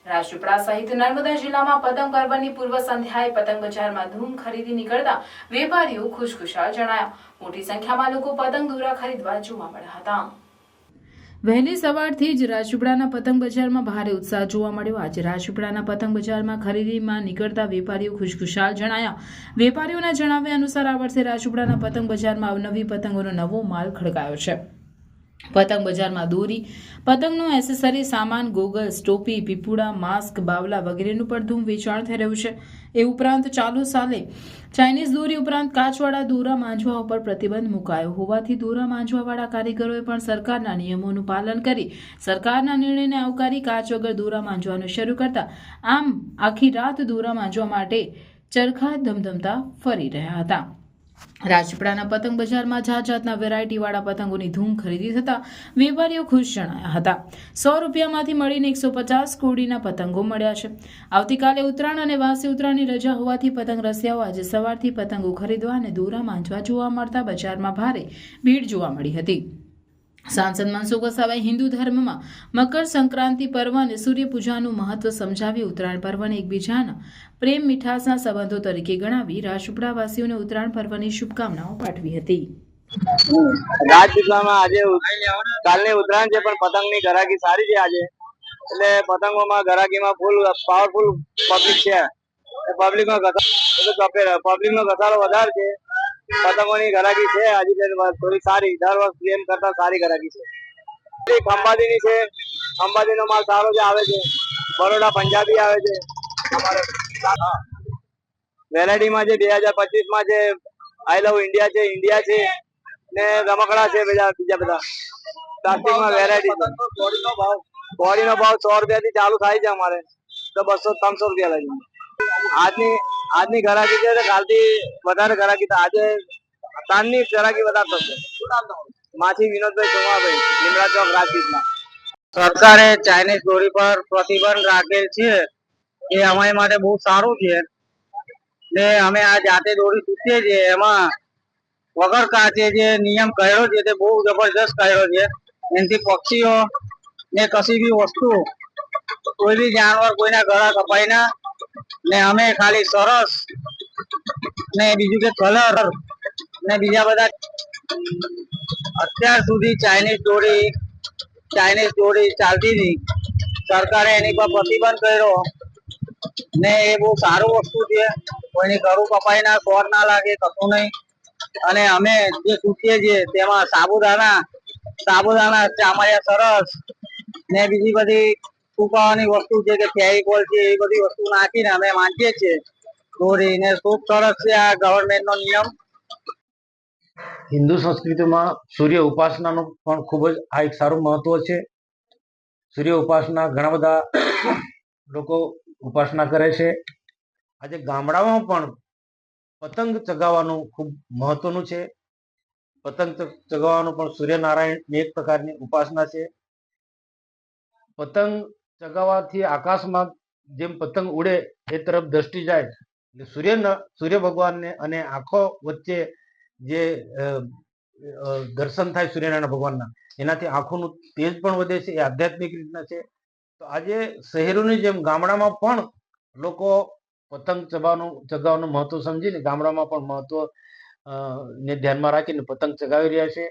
રાજપીપળા સહિત નર્મદા જિલ્લામાં પતંગ પર્વની પૂર્વ સંધ્યાએ પતંગ બજારમાં ધૂમ ખરીદી નીકળતા વેપારીઓ ખુશખુશાલ જણાયા. મોટી સંખ્યામાં લોકો પતંગ દોરા ખરીદવા જોવા મળ્યા હતા. વહેલી સવારથી જ રાજપીપળાના પતંગ બજારમાં ભારે ઉત્સાહ જોવા મળ્યો. આજે રાજપીપળાના પતંગ બજારમાં ખરીદીમાં નીકળતા વેપારીઓ ખુશખુશાલ જણાયા. વેપારીઓના જણાવ્યા અનુસાર આ વર્ષે રાજપીપળાના પતંગ બજારમાં અવનવી પતંગોનો નવો માલ ખડકાયો છે. પતંગ બજારમાં દોરી, પતંગનો એસેસરી સામાન, ગોગલ્સ, ટોપી, પીપુડા, માસ્ક, બાવલા વગેરેનું પણ ધૂમ વેચાણ થઈ રહ્યું છે. એ ઉપરાંત ચાલુ સાલે ચાઇનીઝ દોરી ઉપરાંત કાચવાળા દોરા માંજવા ઉપર પ્રતિબંધ મુકાયો હોવાથી દોરા માંજવાવાળા કારીગરોએ પણ સરકારના નિયમોનું પાલન કરી સરકારના નિર્ણયને આવકારી કાચ વગર દોરા માંજવાનું શરૂ કરતા આમ આખી રાત દોરા માંજવા માટે ચરખા ધમધમતા ફરી રહ્યા હતા. રાજપીપળાના પતંગ બજારમાં જાત જાતના વેરાયટીવાળા પતંગોની ધૂમ ખરીદી થતા વેપારીઓ ખુશ જણાયા હતા. 100 રૂપિયામાંથી મળીને 150 કોડીના પતંગો મળ્યા છે. આવતીકાલે ઉત્તરાયણ અને વાસી ઉત્તરાયણની રજા હોવાથી પતંગ રસિયાઓ આજે સવારથી પતંગો ખરીદવા અને દોરા માંજવા જોવા મળતા બજારમાં ભારે ભીડ જોવા મળી હતી. સાંસદ મનસુખ વસાવાએ હિન્દુ ધર્મમાં મકર સંક્રાંતિ પર્વ અને સૂર્યપૂજાનું મહત્વ સમજાવી ઉત્તરાયણ પર્વને એકબીજાના પ્રેમ મીઠાસના સંબંધો તરીકે ગણાવી રાજપીપળાવાસીઓને ઉત્તરાયણ પર્વની શુભકામનાઓ પાઠવી હતી. રાજપીપળામાં આજે કાલની ઉત્તરાયણ છે પણ પતંગની ઘરાકી સારી છે આજે, એટલે પતંગોમાં ઘરાકીમાં ફૂલ પાવરફુલ પબ્લિક છે. પબ્લિકનો ઘસારો વધારે છે. પતંગોની ઘરાકી છે આજે થોડી સારી, દર વર્ષ એમ કરતા સારી ઘરાકી છે. ખંભાતીની છે, ખંભાતીનો માલ સારો જે આવે છે. બરોડા પંજાબી આવે છે. અમારે વેરાયટીમાં છે 2025માં છે આઈ લવ ઇન્ડિયા છે, ઇન્ડિયા છે ને રમકડા છે, બીજા બધા પ્લાસ્ટિકમાં વેરાયટી છે. કોડીનો ભાવ 100 રૂપિયાથી ચાલુ થાય છે અમારે, તો 200-300 રૂપિયા લાગે. આજની ઘરાકી છે કાલથી વધારે ઘરાકી, આજે સાંજની ઘરાકી વધારે થશે. માછી વિનોદભાઈ સોમાભાઈ, લીમડા ચોક, રાજપીપળા. સરકારે ચાઇનીઝ દોરી પર પ્રતિબંધ રાખેલ છે, એ અમારી માટે બહુ સારું છે ને અમે આ જાતે દોરી સૂચીએ છીએ. એમાં વગર કાચે જે નિયમ કર્યો છે તે બહુ જબરજસ્ત કર્યો છે. એનાથી પક્ષીઓ ને કશી બી વસ્તુ, કોઈ બી જાનવર કોઈના ગળા કપાય ના, ને અમે ખાલી સરસ ને બીજું કે કલર ને બીજા બધા. અત્યાર સુધી ચાઇનીઝ દોરી ચાલતી હતી, સરકારે એની પર પ્રતિબંધ કર્યો ને એ બહુ સારું વસ્તુ છે. કોઈની ગળું કપાય ના, સોર ના લાગે, કશું નહીં. અને અમે જે સૂચીએ છીએ તેમાં સાબુદાણા, ચામડિયા સરસ ને બીજી બધી સુકાવાની વસ્તુ છે કે ફેવિકોલ છે, એ બધી વસ્તુ નાખીને અમે વાંચીએ છીએ દોરી ને. ખૂબ સરસ છે આ ગવર્મેન્ટનો નિયમ. હિન્દુ સંસ્કૃતિમાં સૂર્ય ઉપાસનાનું પણ ખૂબ જ આ એક સારું મહત્વ છે. સૂર્ય ઉપાસના ઘણા બધા લોકો ઉપાસના કરે છે. આજે ગામડામાં પણ પતંગ ચગાવવાનું ખૂબ મહત્વનું છે. પતંગ ચગાવવાનું પણ સૂર્યનારાયણની એક પ્રકારની ઉપાસના છે. પતંગ ચગાવવાથી આકાશમાં જેમ પતંગ ઉડે એ તરફ દ્રષ્ટિ જાય એટલે સૂર્ય ભગવાનને અને આંખો વચ્ચે જે દર્શન થાય સૂર્યનારાયણ ભગવાનના, એનાથી આંખોનું તેજ પણ વધે છે. એ આધ્યાત્મિક રીતના છે. તો આજે શહેરોની જેમ ગામડામાં પણ લોકો પતંગ ચગાવવાનું મહત્વ સમજીને ગામડામાં પણ મહત્વ ને ધ્યાનમાં રાખીને પતંગ ચગાવી રહ્યા છે.